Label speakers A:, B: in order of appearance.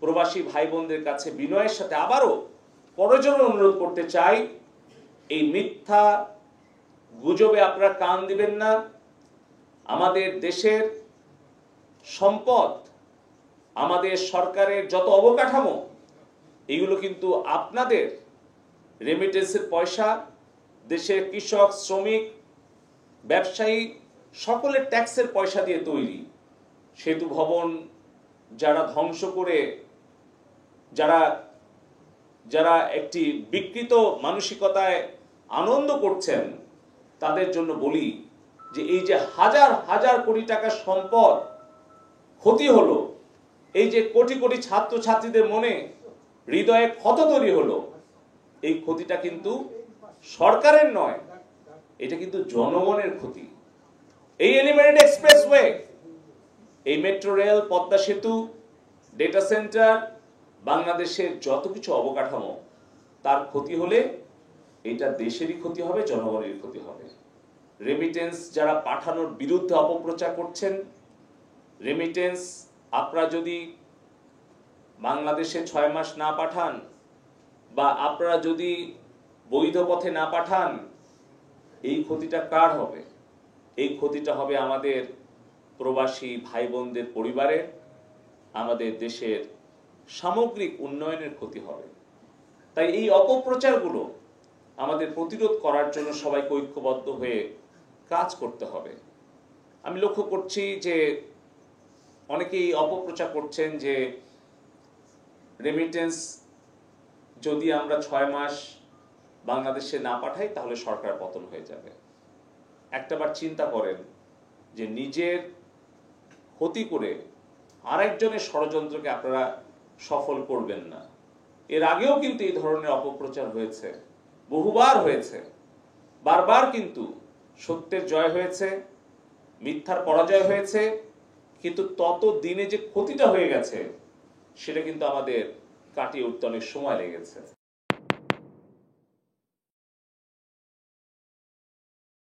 A: প্রবাসী ভাই বোনদের কাছে বিনয়ের সাথে আবারও করজোড়ে অনুরোধ করতে চাই, এই মিথ্যা গুজবে আপনারা কান দিবেন না। আমাদের দেশের সম্পদ, আমাদের সরকারের যত অবকাঠামো, এগুলো কিন্তু আপনাদের রেমিটেন্সের পয়সা, দেশের কৃষক, শ্রমিক, ব্যবসায়ী সকলের ট্যাক্সের পয়সা দিয়ে তৈরি। সেতু ভবন যারা ধ্বংস করে, যারা একটি বিকৃত মানসিকতায় আনন্দ করছেন, তাদের জন্য বলি যে এই যে হাজার হাজার কোটি টাকার সম্পদ ক্ষতি হলো, এই যে কোটি কোটি ছাত্রছাত্রীদের মনে হৃদয়ে ক্ষত তৈরি হলো, এই ক্ষতিটা কিন্তু সরকারের নয়, এটা কিন্তু জনগণের ক্ষতি। এই এলিভেটেড এক্সপ্রেসওয়ে, এই মেট্রো রেল, পদ্মা সেতু, ডেটা সেন্টার, বাংলাদেশের যত কিছু অবকাঠামো, তার ক্ষতি হলে এটা দেশেরই ক্ষতি হবে, জনগণের ক্ষতি হবে। রেমিটেন্স যারা পাঠানোর বিরুদ্ধে অপপ্রচার করছেন, রেমিটেন্স আপনারা যদি বাংলাদেশে 6 মাস না পাঠান, বা আপনারা যদি বৈধ পথে না পাঠান, এই ক্ষতিটা কার হবে? এই ক্ষতিটা হবে আমাদের প্রবাসী ভাই বোনদের পরিবারের, আমাদের দেশের সামগ্রিক উন্নয়নের ক্ষতি হবে। তাই এই অপপ্রচারগুলো আমাদের প্রতিরোধ করার জন্য সবাইকে ঐক্যবদ্ধ হয়ে কাজ করতে হবে। আমি লক্ষ্য করছি যে অনেকেই অপপ্রচার করছেন যে রেমিটেন্স যদি আমরা 6 মাস বাংলাদেশে না পাঠাই তাহলে সরকার পতন হয়ে যাবে। একটাবার চিন্তা করেন যে নিজের ক্ষতি করে আরেকজনের ষড়যন্ত্রকে আপনারা সফল করবেন না। এর আগেও কিন্তু এই ধরনের অপপ্রচার হয়েছে, বহুবার হয়েছে, বারবার কিন্তু সত্যের জয় হয়েছে, মিথ্যার পরাজয় হয়েছে, কিন্তু তত দিনে যে ক্ষতিটা হয়ে গেছে সেটা কিন্তু আমাদের কাটিয়ে উঠতে অনেক সময় লেগেছে।